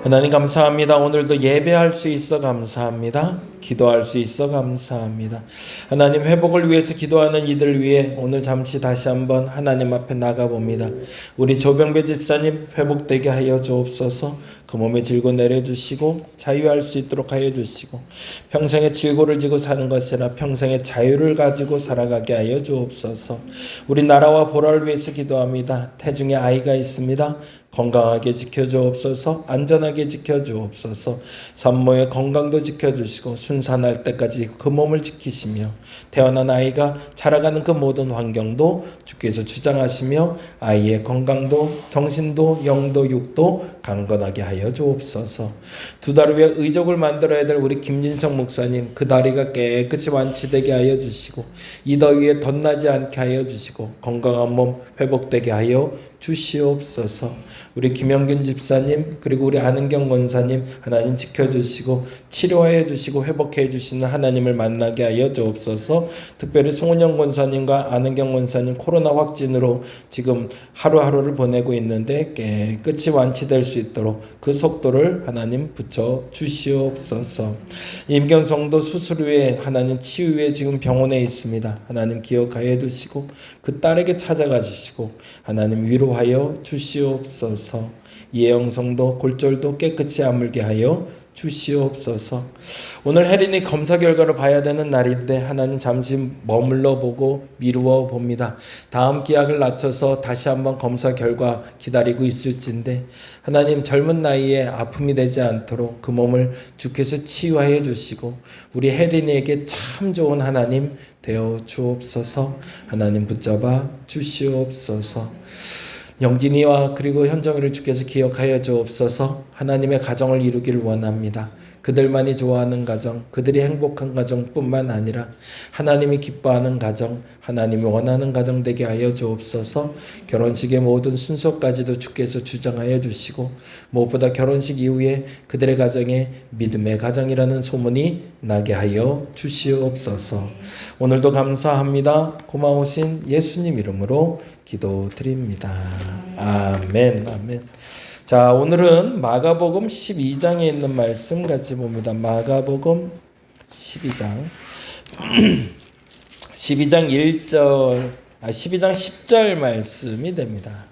하나님 감사합니다. 오늘도 예배할 수 있어 감사합니다. 기도할 수 있어 감사합니다. 하나님 회복을 위해서 기도하는 이들 위해 오늘 잠시 다시 한번 하나님 앞에 나가봅니다. 우리 조병배 집사님 회복되게 하여 주옵소서. 그 몸에 질고 내려주시고 자유할 수 있도록 하여 주시고 평생의 질고를 지고 사는 것이 아니라 평생의 자유를 가지고 살아가게 하여 주옵소서. 우리 나라와 보라를 위해서 기도합니다. 태중에 아이가 있습니다. 건강하게 지켜주옵소서. 안전하게 지켜주옵소서. 산모의 건강도 지켜주시고 순산할 때까지 그 몸을 지키시며 태어난 아이가 자라가는 그 모든 환경도 주께서 주장하시며 아이의 건강도 정신도 영도 육도 강건하게 하여 주옵소서. 두 달 후에 의족을 만들어야 될 우리 김진성 목사님 그 다리가 깨끗이 완치되게 하여 주시고 이 더위에 덧나지 않게 하여 주시고 건강한 몸 회복되게 하여 주시옵소서. 우리 김영균 집사님 그리고 우리 안은경 권사님 하나님 지켜주시고 치료해 주시고 회복해 주시는 하나님을 만나게 하여 주옵소서. 특별히 송은영 권사님과 안은경 권사님 코로나 확진으로 지금 하루하루를 보내고 있는데 깨끗이 완치될 수 있도록 그 속도를 하나님 붙여 주시옵소서. 임경성도 수술 후에 하나님 치유 후에 지금 병원에 있습니다. 하나님 기억하여 주시고 그 딸에게 찾아가 주시고 하나님 위로하여 주시옵소서. 예영성도 골절도 깨끗이 아물게 하여 주시옵소서. 오늘 혜린이 검사 결과를 봐야 되는 날인데 하나님 잠시 머물러 보고 미루어 봅니다. 다음 기약을 낮춰서 다시 한번 검사 결과 기다리고 있을진데 하나님 젊은 나이에 아픔이 되지 않도록 그 몸을 주께서 치유하여 주시고 우리 혜린이에게 참 좋은 하나님 되어 주옵소서. 하나님 붙잡아 주시옵소서. 영진이와 그리고 현정이를 주께서 기억하여 주옵소서. 하나님의 가정을 이루기를 원합니다. 그들만이 좋아하는 가정, 그들이 행복한 가정뿐만 아니라 하나님이 기뻐하는 가정, 하나님이 원하는 가정 되게 하여 주옵소서. 결혼식의 모든 순서까지도 주께서 주장하여 주시고 무엇보다 결혼식 이후에 그들의 가정에 믿음의 가정이라는 소문이 나게 하여 주시옵소서. 오늘도 감사합니다. 고마우신 예수님 이름으로 기도드립니다. 아멘. 아멘. 자, 오늘은 마가복음 12장에 있는 말씀 같이 봅니다. 마가복음 12장 12장 10절 말씀이 됩니다.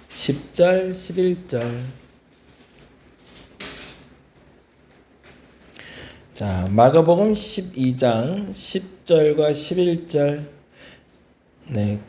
10절, 11절. 자, 마가복음 12장 10절과 11절. 네.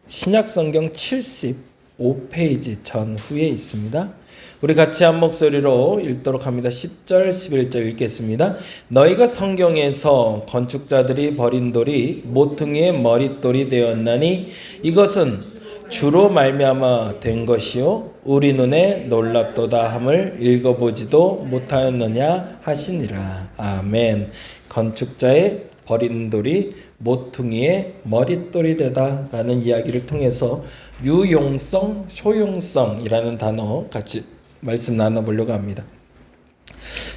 신약성경 75페이지 전후에 있습니다. 우리 같이 한 목소리로 읽도록 합니다. 10절 11절 읽겠습니다. 너희가 성경에서 건축자들이 버린 돌이 모퉁이의 머릿돌이 되었나니 이것은 주로 말미암아 된 것이요 우리 눈에 놀랍도다 함을 읽어보지도 못하였느냐 하시니라. 아멘. 건축자의 버린 돌이 모퉁이의 머릿돌이 되다 라는 이야기를 통해서 유용성, 효용성이라는 단어 같이 말씀 나눠보려고 합니다.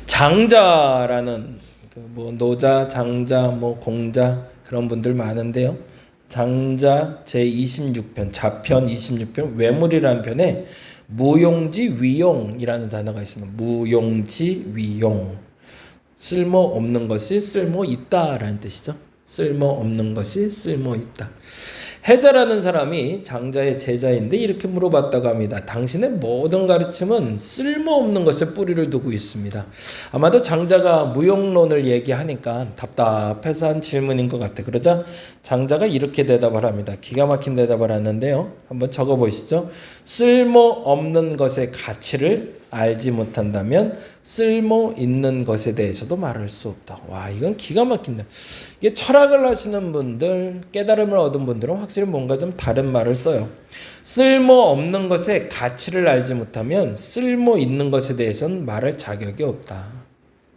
장자라는 노자, 장자, 공자 그런 분들 많은데요. 장자 제26편, 자편 26편, 외물이라는 편에 무용지 위용이라는 단어가 있습니다. 무용지 위용. 쓸모없는 것이 쓸모있다라는 뜻이죠. 쓸모없는 것이 쓸모있다. 해자라는 사람이 장자의 제자인데 이렇게 물어봤다고 합니다. 당신의 모든 가르침은 쓸모없는 것에 뿌리를 두고 있습니다. 아마도 장자가 무용론을 얘기하니까 답답해서 한 질문인 것 같아요. 그러자 장자가 이렇게 대답을 합니다. 기가 막힌 대답을 하는데요. 한번 적어보시죠. 쓸모없는 것의 가치를 알지 못한다면 쓸모 있는 것에 대해서도 말할 수 없다. 와, 이건 기가 막힌다. 이게 철학을 하시는 분들, 깨달음을 얻은 분들은 확실히 뭔가 좀 다른 말을 써요. 쓸모 없는 것의 가치를 알지 못하면 쓸모 있는 것에 대해서는 말할 자격이 없다.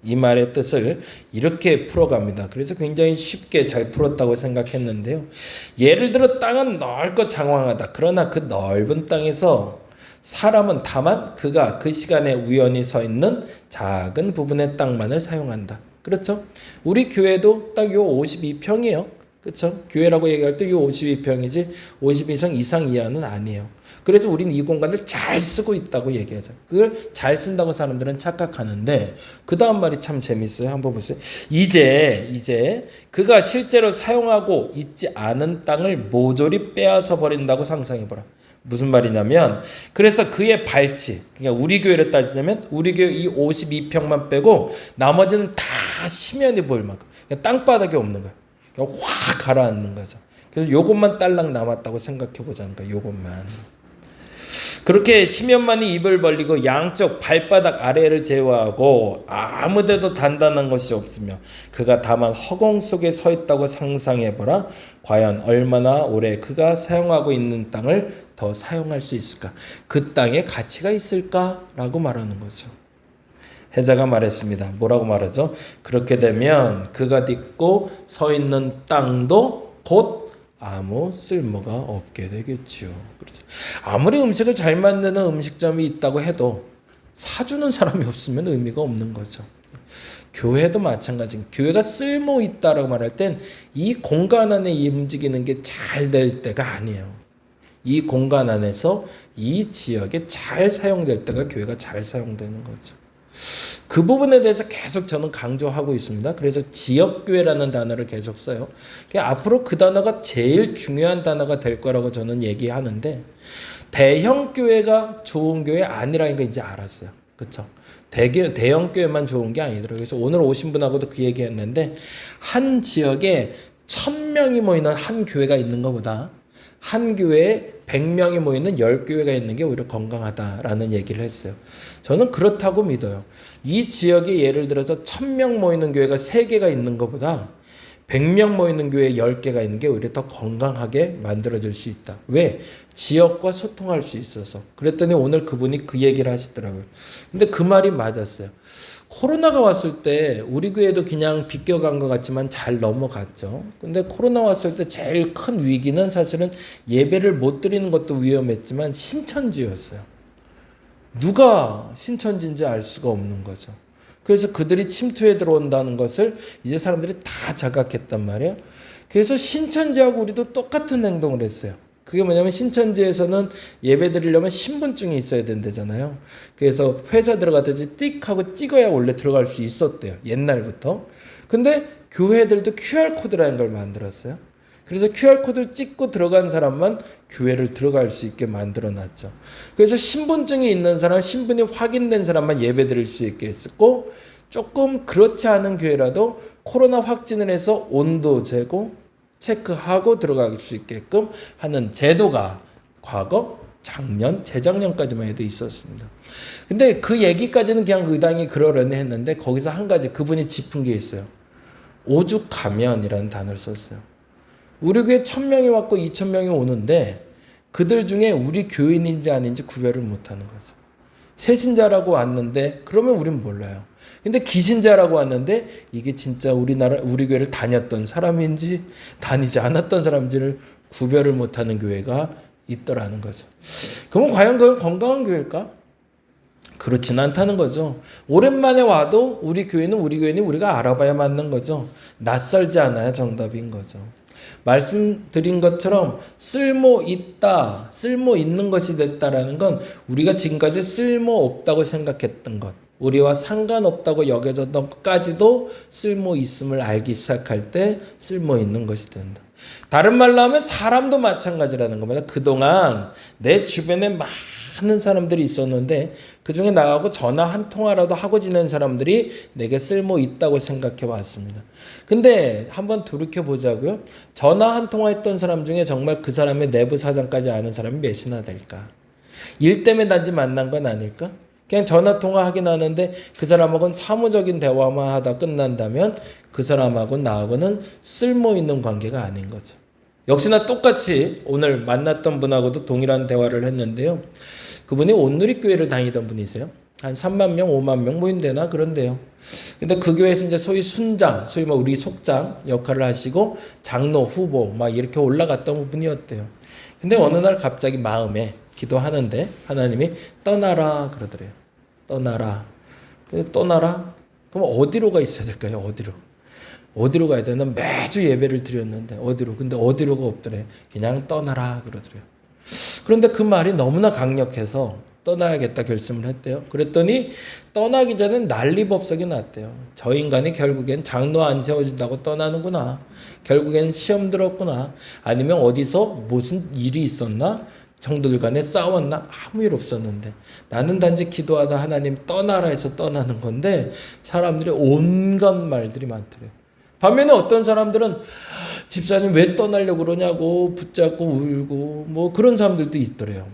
이 말의 뜻을 이렇게 풀어갑니다. 그래서 굉장히 쉽게 잘 풀었다고 생각했는데요. 예를 들어 땅은 넓고 장황하다. 그러나 그 넓은 땅에서 사람은 다만 그가 그 시간에 우연히 서 있는 작은 부분의 땅만을 사용한다. 그렇죠? 우리 교회도 딱 요 52평이에요. 그렇죠? 교회라고 얘기할 때 요 52평이지 52성 이상 이하는 아니에요. 그래서 우린 이 공간을 잘 쓰고 있다고 얘기하죠. 그걸 잘 쓴다고 사람들은 착각하는데 그 다음 말이 참 재밌어요. 한번 보세요. 이제 그가 실제로 사용하고 있지 않은 땅을 모조리 빼앗아 버린다고 상상해보라. 무슨 말이냐면 그래서 그의 발치, 그러니까 우리 교회를 따지자면 우리 교회 이 52평만 빼고 나머지는 다 심연이 보일 만큼 그러니까 땅바닥이 없는 거야. 그러니까 확 가라앉는 거죠. 그래서 요것만 딸랑 남았다고 생각해 보자는 거야. 요것만. 그렇게 심연만이 입을 벌리고 양쪽 발바닥 아래를 제외하고 아무데도 단단한 것이 없으며 그가 다만 허공 속에 서 있다고 상상해보라. 과연 얼마나 오래 그가 사용하고 있는 땅을 더 사용할 수 있을까? 그 땅에 가치가 있을까라고 말하는 거죠. 해자가 말했습니다. 뭐라고 말하죠? 그렇게 되면 그가 딛고 서 있는 땅도 곧 아무 쓸모가 없게 되겠죠. 아무리 음식을 잘 만드는 음식점이 있다고 해도 사주는 사람이 없으면 의미가 없는 거죠. 교회도 마찬가지입니다. 교회가 쓸모 있다라고 말할 땐 이 공간 안에 움직이는 게 잘 될 때가 아니에요. 이 공간 안에서 이 지역에 잘 사용될 때가 교회가 잘 사용되는 거죠. 그 부분에 대해서 계속 저는 강조하고 있습니다. 그래서 지역교회라는 단어를 계속 써요. 앞으로 그 단어가 제일 중요한 단어가 될 거라고 저는 얘기하는데 대형 교회가 좋은 교회 아니라는 거 이제 알았어요. 그렇죠? 대형 교회만 좋은 게 아니더라고요. 그래서 오늘 오신 분하고도 그 얘기했는데 한 지역에 1000명이 모이는 한 교회가 있는 것보다 한 교회에 100명이 모이는 10교회가 있는 게 오히려 건강하다라는 얘기를 했어요. 저는 그렇다고 믿어요. 이 지역에 예를 들어서 1000명 모이는 교회가 3개가 있는 것보다 100명 모이는 교회 10개가 있는 게 오히려 더 건강하게 만들어질 수 있다. 왜? 지역과 소통할 수 있어서. 그랬더니 오늘 그분이 그 얘기를 하시더라고요. 근데 그 말이 맞았어요. 코로나가 왔을 때 우리 교회도 그냥 비껴간 것 같지만 잘 넘어갔죠. 근데 코로나 왔을 때 제일 큰 위기는 사실은 예배를 못 드리는 것도 위험했지만 신천지였어요. 누가 신천지인지 알 수가 없는 거죠. 그래서 그들이 침투해 들어온다는 것을 이제 사람들이 다 자각했단 말이에요. 그래서 신천지하고 우리도 똑같은 행동을 했어요. 그게 뭐냐면 신천지에서는 예배 드리려면 신분증이 있어야 된다잖아요. 그래서 회사 들어갔더니 띡 하고 찍어야 원래 들어갈 수 있었대요. 옛날부터. 근데 교회들도 QR코드라는 걸 만들었어요. 그래서 QR코드를 찍고 들어간 사람만 교회를 들어갈 수 있게 만들어놨죠. 그래서 신분증이 있는 사람, 신분이 확인된 사람만 예배 드릴 수 있게 했고 조금 그렇지 않은 교회라도 코로나 확진을 해서 온도 재고 체크하고 들어갈 수 있게끔 하는 제도가 과거 작년, 재작년까지만 해도 있었습니다. 근데 그 얘기까지는 그냥 의당이 그러려니 했는데 거기서 한 가지 그분이 짚은 게 있어요. 오죽하면이라는 단어를 썼어요. 우리 교회 1000명이 왔고 2000명이 오는데 그들 중에 우리 교인인지 아닌지 구별을 못하는 거죠. 새신자라고 왔는데 그러면 우린 몰라요. 근데 기신자라고 왔는데 이게 진짜 우리 교회를 다녔던 사람인지 다니지 않았던 사람인지를 구별을 못하는 교회가 있더라는 거죠. 그러면 과연 그건 건강한 교회일까? 그렇진 않다는 거죠. 오랜만에 와도 우리 교회는 우리가 알아봐야 맞는 거죠. 낯설지 않아야 정답인 거죠. 말씀드린 것처럼 쓸모 있다, 쓸모 있는 것이 됐다라는 건 우리가 지금까지 쓸모 없다고 생각했던 것, 우리와 상관없다고 여겨졌던 것까지도 쓸모 있음을 알기 시작할 때 쓸모 있는 것이 된다. 다른 말로 하면 사람도 마찬가지라는 겁니다. 그동안 내 주변에 많은 사람들이 있었는데 그중에 나하고 전화 한 통화라도 하고 지낸 사람들이 내게 쓸모 있다고 생각해 왔습니다. 근데 한번 돌이켜 보자고요. 전화 한 통화 했던 사람 중에 정말 그 사람의 내부 사정까지 아는 사람이 몇이나 될까? 일 때문에 단지 만난 건 아닐까? 그냥 전화 통화하긴 하는데 그 사람하고는 사무적인 대화만 하다 끝난다면 그 사람하고 나하고는 쓸모 있는 관계가 아닌 거죠. 역시나 똑같이 오늘 만났던 분하고도 동일한 대화를 했는데요. 그분이 온누리교회를 다니던 분이세요. 한 3만 명, 5만 명 모인대나 그런데요. 근데 그 교회에서 이제 소위 순장, 소위 우리 속장 역할을 하시고 장로 후보 막 이렇게 올라갔던 분이었대요. 근데 어느 날 갑자기 마음에 기도하는데 하나님이 떠나라 그러더래요. 떠나라. 떠나라? 그럼 어디로 가 있어야 될까요? 어디로 가야 되나? 매주 예배를 드렸는데 어디로? 근데 어디로가 없더래. 그냥 떠나라 그러더래요. 그런데 그 말이 너무나 강력해서 떠나야겠다 결심을 했대요. 그랬더니 떠나기 전에 난리법석이 났대요. 저 인간이 결국엔 장로 안 세워진다고 떠나는구나. 결국엔 시험 들었구나. 아니면 어디서 무슨 일이 있었나? 정도들 간에 싸웠나? 아무 일 없었는데 나는 단지 기도하다 하나님 떠나라 해서 떠나는 건데 사람들이 온갖 말들이 많더래요. 반면에 어떤 사람들은 집사님 왜 떠나려고 그러냐고 붙잡고 울고 뭐 그런 사람들도 있더래요.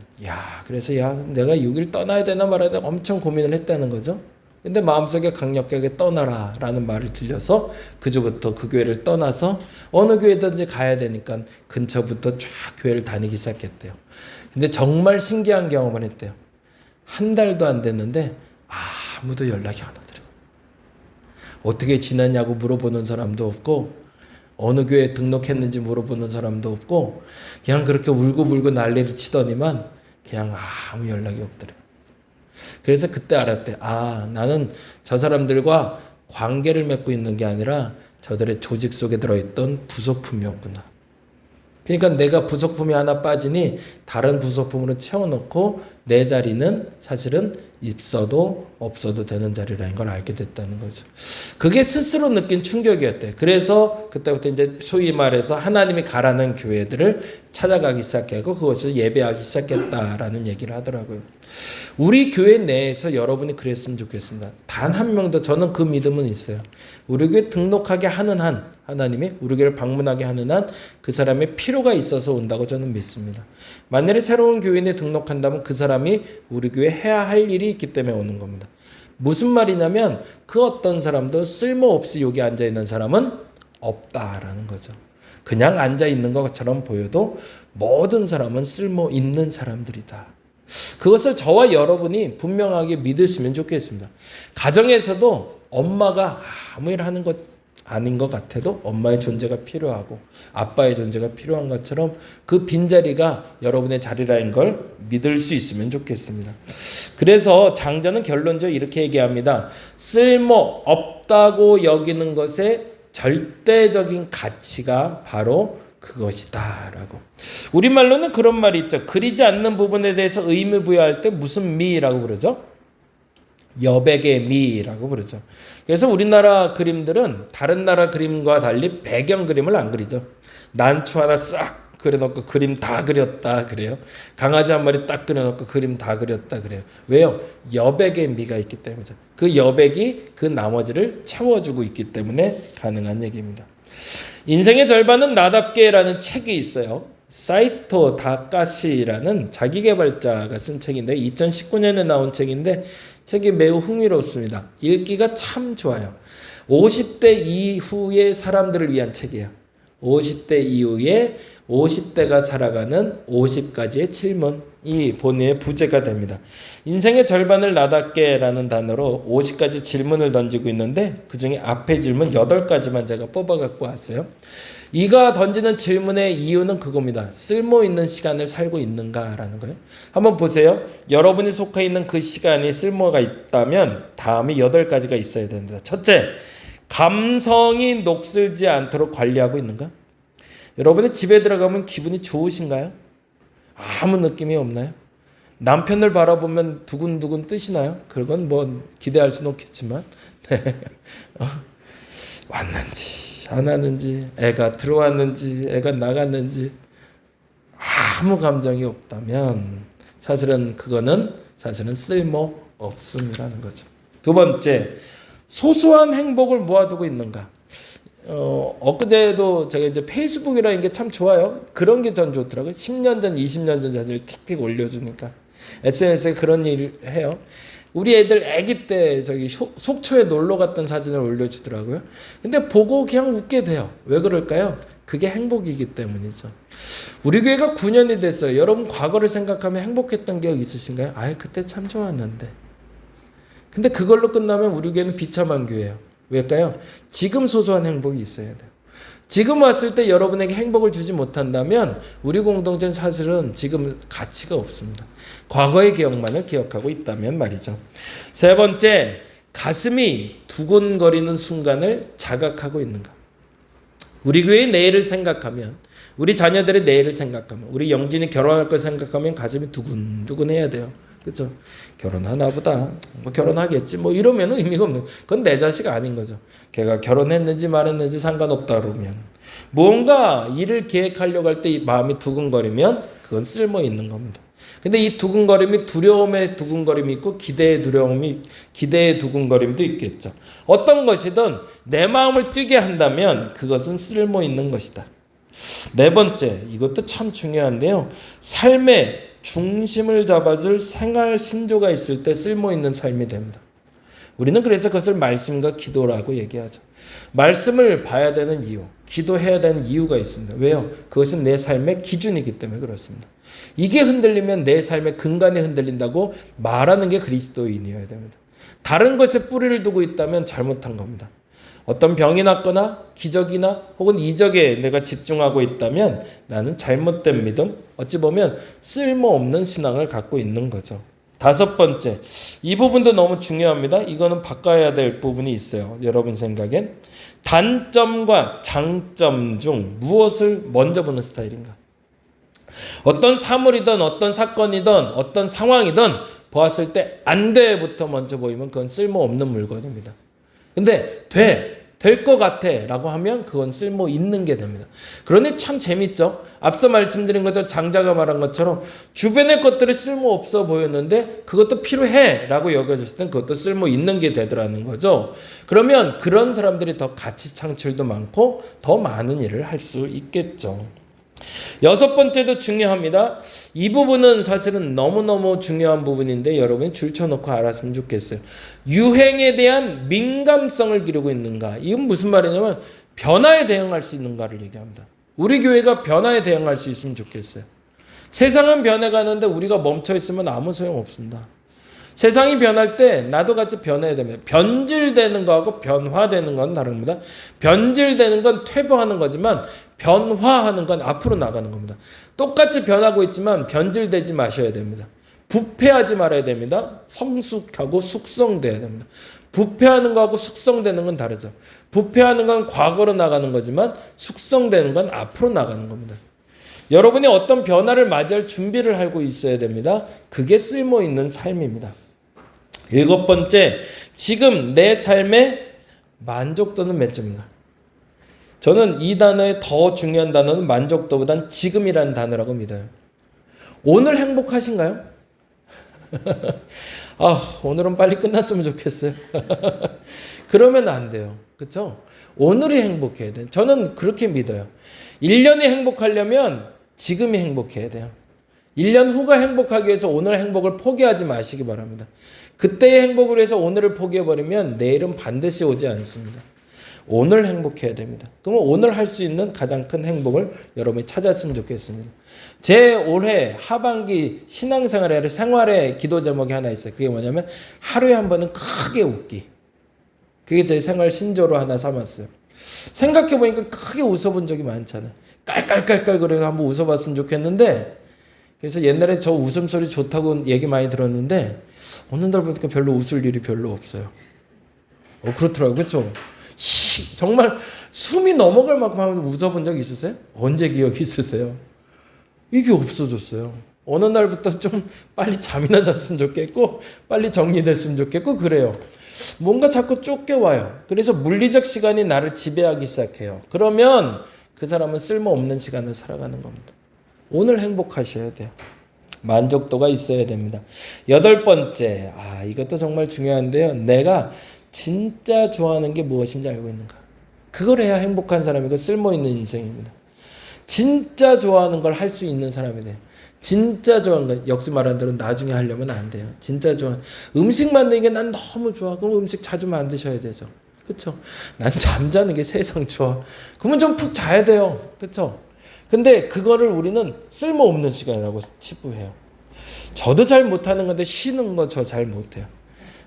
그래서 내가 6일 떠나야 되나 말아야 되나 엄청 고민을 했다는 거죠. 근데 마음속에 강력하게 떠나라 라는 말을 들려서 그저부터 그 교회를 떠나서 어느 교회든지 가야 되니까 근처부터 쫙 교회를 다니기 시작했대요. 근데 정말 신기한 경험을 했대요. 한 달도 안 됐는데 아무도 연락이 안 오더래요. 어떻게 지냈냐고 물어보는 사람도 없고 어느 교회에 등록했는지 물어보는 사람도 없고 그냥 그렇게 울고불고 난리를 치더니만 그냥 아무 연락이 없더래요. 그래서 그때 알았대. 나는 저 사람들과 관계를 맺고 있는 게 아니라 저들의 조직 속에 들어있던 부속품이었구나. 그러니까 내가 부속품이 하나 빠지니 다른 부속품으로 채워놓고 내 자리는 사실은 있어도 없어도 되는 자리라는 걸 알게 됐다는 거죠. 그게 스스로 느낀 충격이었대. 그래서 그때부터 이제 소위 말해서 하나님이 가라는 교회들을 찾아가기 시작하고 그것을 예배하기 시작했다라는 얘기를 하더라고요. 우리 교회 내에서 여러분이 그랬으면 좋겠습니다. 단 한 명도 저는 그 믿음은 있어요. 우리 교회 등록하게 하는 한 하나님이 우리 교회를 방문하게 하는 한 그 사람의 필요가 있어서 온다고 저는 믿습니다. 만약에 새로운 교인에 등록한다면 그 사람이 우리 교회에 해야 할 일이 있기 때문에 오는 겁니다. 무슨 말이냐면 그 어떤 사람도 쓸모없이 여기 앉아있는 사람은 없다라는 거죠. 그냥 앉아있는 것처럼 보여도 모든 사람은 쓸모 있는 사람들이다. 그것을 저와 여러분이 분명하게 믿으시면 좋겠습니다. 가정에서도 엄마가 아무 일 하는 것 아닌 것 같아도 엄마의 존재가 필요하고 아빠의 존재가 필요한 것처럼 그 빈자리가 여러분의 자리라는 걸 믿을 수 있으면 좋겠습니다. 그래서 장자는 결론적으로 이렇게 얘기합니다. 쓸모 없다고 여기는 것의 절대적인 가치가 바로 그것이다 라고. 우리말로는 그런 말이 있죠. 그리지 않는 부분에 대해서 의미 부여할 때 무슨 미라고 부르죠? 여백의 미라고 부르죠. 그래서 우리나라 그림들은 다른 나라 그림과 달리 배경 그림을 안 그리죠. 난초 하나 싹 그려놓고 그림 다 그렸다 그래요. 강아지 한 마리 딱 그려놓고 그림 다 그렸다 그래요. 왜요? 여백의 미가 있기 때문이죠. 그 여백이 그 나머지를 채워주고 있기 때문에 가능한 얘기입니다. 인생의 절반은 나답게라는 책이 있어요. 사이토 다카시라는 자기개발자가 쓴 책인데 2019년에 나온 책인데 책이 매우 흥미롭습니다. 읽기가 참 좋아요. 50대 이후의 사람들을 위한 책이에요. 50대 이후에 50대가 살아가는 50가지의 질문이 본인의 부제가 됩니다. 인생의 절반을 나답게라는 단어로 50가지 질문을 던지고 있는데 그중에 앞에 질문 8가지만 제가 뽑아갖고 왔어요. 이가 던지는 질문의 이유는 그겁니다. 쓸모있는 시간을 살고 있는가라는 거예요. 한번 보세요. 여러분이 속해 있는 그 시간이 쓸모가 있다면 다음에 8가지가 있어야 됩니다. 첫째, 감성이 녹슬지 않도록 관리하고 있는가? 여러분의 집에 들어가면 기분이 좋으신가요? 아무 느낌이 없나요? 남편을 바라보면 두근두근 뜨시나요? 그건 뭐 기대할 수는 없겠지만 왔는지 안 왔는지 애가 들어왔는지 애가 나갔는지 아무 감정이 없다면 사실은 그거는 쓸모 없음이라는 거죠. 두 번째, 소소한 행복을 모아두고 있는가? 엊그제도 제가 이제 페이스북이라는 게 참 좋아요. 그런 게 전 좋더라고요. 10년 전, 20년 전 사진을 틱틱 올려주니까. SNS에 그런 일을 해요. 우리 애들 아기 때 속초에 놀러 갔던 사진을 올려주더라고요. 근데 보고 그냥 웃게 돼요. 왜 그럴까요? 그게 행복이기 때문이죠. 우리 교회가 9년이 됐어요. 여러분 과거를 생각하면 행복했던 기억 있으신가요? 그때 참 좋았는데. 근데 그걸로 끝나면 우리 교회는 비참한 교회예요. 왜일까요? 지금 소소한 행복이 있어야 돼요. 지금 왔을 때 여러분에게 행복을 주지 못한다면 우리 공동체는 사실은 지금 가치가 없습니다. 과거의 기억만을 기억하고 있다면 말이죠. 세 번째, 가슴이 두근거리는 순간을 자각하고 있는가? 우리 교회의 내일을 생각하면 우리 자녀들의 내일을 생각하면, 우리 영진이 결혼할 걸 생각하면 가슴이 두근두근해야 돼요. 그렇죠? 결혼하나 보다. 뭐 결혼하겠지. 뭐 이러면 의미가 없는. 그건 내 자식 아닌 거죠. 걔가 결혼했는지 말했는지 상관없다 그러면. 무언가 일을 계획하려고 할 때 마음이 두근거리면 그건 쓸모 있는 겁니다. 근데 이 두근거림이 두려움의 두근거림이 있고 기대의 두근거림도 있겠죠. 어떤 것이든 내 마음을 뛰게 한다면 그것은 쓸모 있는 것이다. 네 번째, 이것도 참 중요한데요. 삶의 중심을 잡아줄 생활 신조가 있을 때 쓸모 있는 삶이 됩니다. 우리는 그래서 그것을 말씀과 기도라고 얘기하죠. 말씀을 봐야 되는 이유, 기도해야 되는 이유가 있습니다. 왜요? 그것은 내 삶의 기준이기 때문에 그렇습니다. 이게 흔들리면 내 삶의 근간이 흔들린다고 말하는 게 그리스도인이어야 됩니다. 다른 것에 뿌리를 두고 있다면 잘못한 겁니다. 어떤 병이 났거나 기적이나 혹은 이적에 내가 집중하고 있다면 나는 잘못된 믿음, 어찌 보면 쓸모없는 신앙을 갖고 있는 거죠. 다섯 번째, 이 부분도 너무 중요합니다. 이거는 바꿔야 될 부분이 있어요. 여러분 생각엔 단점과 장점 중 무엇을 먼저 보는 스타일인가? 어떤 사물이든 어떤 사건이든 어떤 상황이든 보았을 때 안 돼부터 먼저 보이면 그건 쓸모없는 물건입니다. 근데 될 것 같아 라고 하면 그건 쓸모 있는 게 됩니다. 그러니 참 재밌죠. 앞서 말씀드린 것처럼 장자가 말한 것처럼 주변의 것들이 쓸모 없어 보였는데 그것도 필요해 라고 여겨졌을 땐 그것도 쓸모 있는 게 되더라는 거죠. 그러면 그런 사람들이 더 가치 창출도 많고 더 많은 일을 할 수 있겠죠. 여섯 번째도 중요합니다. 이 부분은 사실은 너무너무 중요한 부분인데 여러분이 줄쳐놓고 알았으면 좋겠어요. 유행에 대한 민감성을 기르고 있는가? 이건 무슨 말이냐면 변화에 대응할 수 있는가를 얘기합니다. 우리 교회가 변화에 대응할 수 있으면 좋겠어요. 세상은 변해가는데 우리가 멈춰있으면 아무 소용없습니다. 세상이 변할 때 나도 같이 변해야 됩니다. 변질되는 거하고 변화되는 건 다릅니다. 변질되는 건 퇴보하는 거지만 변화하는 건 앞으로 나가는 겁니다. 똑같이 변하고 있지만 변질되지 마셔야 됩니다. 부패하지 말아야 됩니다. 성숙하고 숙성돼야 됩니다. 부패하는 거하고 숙성되는 건 다르죠. 부패하는 건 과거로 나가는 거지만 숙성되는 건 앞으로 나가는 겁니다. 여러분이 어떤 변화를 맞이할 준비를 하고 있어야 됩니다. 그게 쓸모 있는 삶입니다. 일곱 번째, 지금 내 삶의 만족도는 몇 점인가? 저는 이 단어의 더 중요한 단어는 만족도보단 지금이라는 단어라고 믿어요. 오늘 행복하신가요? 오늘은 빨리 끝났으면 좋겠어요. 그러면 안 돼요. 그렇죠? 오늘이 행복해야 돼요. 저는 그렇게 믿어요. 1년이 행복하려면 지금이 행복해야 돼요. 1년 후가 행복하기 위해서 오늘 행복을 포기하지 마시기 바랍니다. 그때의 행복을 위해서 오늘을 포기해버리면 내일은 반드시 오지 않습니다. 오늘 행복해야 됩니다. 그러면 오늘 할 수 있는 가장 큰 행복을 여러분이 찾았으면 좋겠습니다. 제 올해 하반기 신앙생활의 생활의 기도 제목이 하나 있어요. 그게 뭐냐면 하루에 한 번은 크게 웃기. 그게 제 생활 신조로 하나 삼았어요. 생각해보니까 크게 웃어본 적이 많잖아요. 깔깔깔깔 그래서 한번 웃어봤으면 좋겠는데, 그래서 옛날에 저 웃음소리 좋다고 얘기 많이 들었는데 어느 날 보니까 별로 웃을 일이 별로 없어요. 그렇더라고요. 그렇죠? 정말 숨이 넘어갈 만큼 하면 웃어본 적 있으세요? 언제 기억 있으세요? 이게 없어졌어요. 어느 날부터 좀 빨리 잠이나 잤으면 좋겠고 빨리 정리됐으면 좋겠고 그래요. 뭔가 자꾸 쫓겨와요. 그래서 물리적 시간이 나를 지배하기 시작해요. 그러면 그 사람은 쓸모없는 시간을 살아가는 겁니다. 오늘 행복하셔야 돼요. 만족도가 있어야 됩니다. 여덟 번째, 이것도 정말 중요한데요. 내가 진짜 좋아하는 게 무엇인지 알고 있는가? 그걸 해야 행복한 사람이고 쓸모있는 인생입니다. 진짜 좋아하는 걸 할 수 있는 사람이 돼요. 진짜 좋아하는 거, 역시 말한 대로 나중에 하려면 안 돼요. 진짜 좋아. 음식 만드는 게 난 너무 좋아. 그럼 음식 자주 만드셔야 되죠. 그렇죠? 난 잠자는 게 세상 좋아. 그러면 좀 푹 자야 돼요. 그렇죠? 근데 그거를 우리는 쓸모없는 시간이라고 치부해요. 저도 잘 못하는 건데 쉬는 거 저 잘 못해요.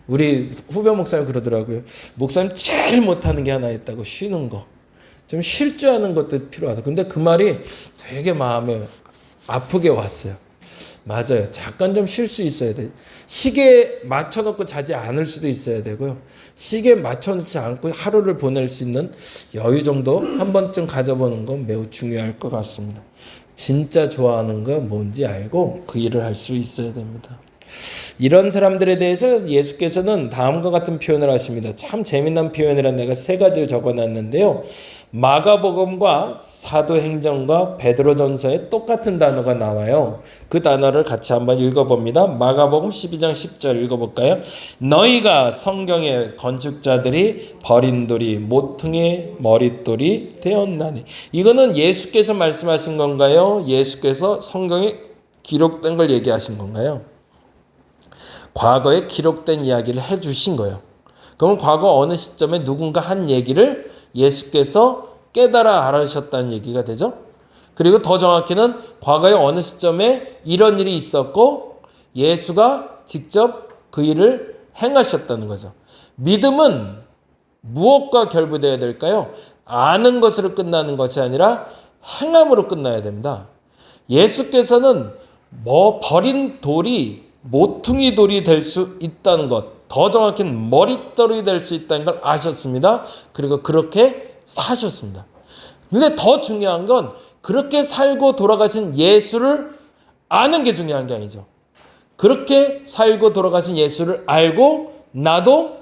우리 후배 목사님 그러더라고요. 목사님 제일 못하는 게 하나 있다고, 쉬는 거. 좀 쉴 줄 아는 것도 필요하다. 근데 그 말이 되게 마음에 아프게 왔어요. 맞아요. 잠깐 좀 쉴 수 있어야 돼. 시계에 맞춰놓고 자지 않을 수도 있어야 되고요. 시계에 맞춰놓지 않고 하루를 보낼 수 있는 여유 정도 한 번쯤 가져보는 건 매우 중요할 것 같습니다. 진짜 좋아하는 거 뭔지 알고 그 일을 할 수 있어야 됩니다. 이런 사람들에 대해서 예수께서는 다음과 같은 표현을 하십니다. 참 재미난 표현이라 내가 3가지를 적어놨는데요. 마가복음과 사도행전과 베드로전서에 똑같은 단어가 나와요. 그 단어를 같이 한번 읽어봅니다. 마가복음 12장 10절 읽어볼까요? 너희가 성경의 건축자들이 버린 돌이 모퉁이의 머릿돌이 되었나니. 이거는 예수께서 말씀하신 건가요? 예수께서 성경에 기록된 걸 얘기하신 건가요? 과거에 기록된 이야기를 해주신 거예요. 그럼 과거 어느 시점에 누군가 한 얘기를 예수께서 깨달아 알으셨다는 얘기가 되죠. 그리고 더 정확히는 과거에 어느 시점에 이런 일이 있었고 예수가 직접 그 일을 행하셨다는 거죠. 믿음은 무엇과 결부되어야 될까요? 아는 것으로 끝나는 것이 아니라 행함으로 끝나야 됩니다. 예수께서는 버린 돌이 모퉁이 돌이 될 수 있다는 것, 더 정확히는 머릿돌이 될 수 있다는 걸 아셨습니다. 그리고 그렇게 사셨습니다. 근데 더 중요한 건 그렇게 살고 돌아가신 예수를 아는 게 중요한 게 아니죠. 그렇게 살고 돌아가신 예수를 알고 나도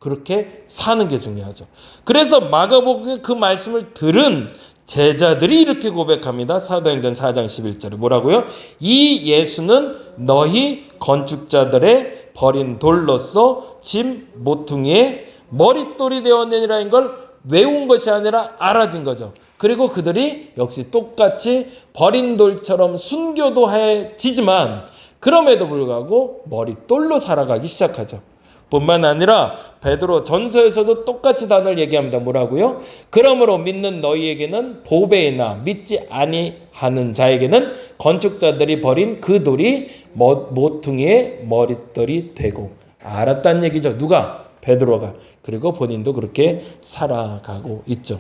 그렇게 사는 게 중요하죠. 그래서 마가복음의 그 말씀을 들은 제자들이 이렇게 고백합니다. 사도행전 4장 11절에 뭐라고요? 이 예수는 너희 건축자들의 버린 돌로서 집 모퉁이의 머릿돌이 되었느니라는 걸 외운 것이 아니라 알아진 거죠. 그리고 그들이 역시 똑같이 버린 돌처럼 순교도해지지만 그럼에도 불구하고 머릿돌로 살아가기 시작하죠. 뿐만 아니라 베드로 전서에서도 똑같이 단어를 얘기합니다. 뭐라고요? 그러므로 믿는 너희에게는 보배이나 믿지 아니하는 자에게는 건축자들이 버린 그 돌이 모퉁이의 머릿돌이 되고. 알았다는 얘기죠. 누가? 베드로가. 그리고 본인도 그렇게 살아가고 있죠.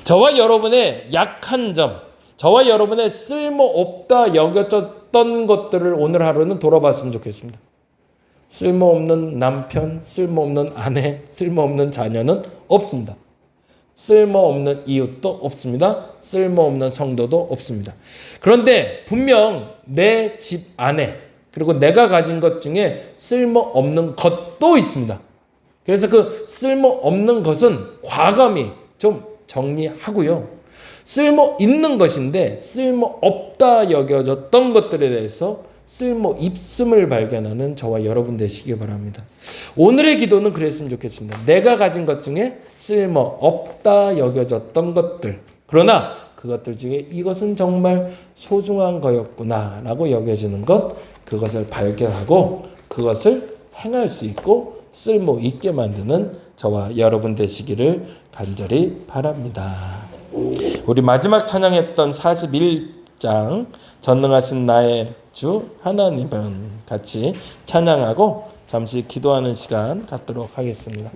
저와 여러분의 약한 점, 저와 여러분의 쓸모없다 여겨졌던 것들을 오늘 하루는 돌아봤으면 좋겠습니다. 쓸모없는 남편, 쓸모없는 아내, 쓸모없는 자녀는 없습니다. 쓸모없는 이웃도 없습니다. 쓸모없는 성도도 없습니다. 그런데 분명 내 집 안에 그리고 내가 가진 것 중에 쓸모없는 것도 있습니다. 그래서 그 쓸모없는 것은 과감히 좀 정리하고요. 쓸모 있는 것인데 쓸모없다 여겨졌던 것들에 대해서 쓸모 있음을 발견하는 저와 여러분 되시기 바랍니다. 오늘의 기도는 그랬으면 좋겠습니다. 내가 가진 것 중에 쓸모 없다 여겨졌던 것들, 그러나 그것들 중에 이것은 정말 소중한 거였구나 라고 여겨지는 것, 그것을 발견하고 그것을 행할 수 있고 쓸모 있게 만드는 저와 여러분 되시기를 간절히 바랍니다. 우리 마지막 찬양했던 41장 전능하신 나의 주 하나님은 같이 찬양하고 잠시 기도하는 시간 갖도록 하겠습니다.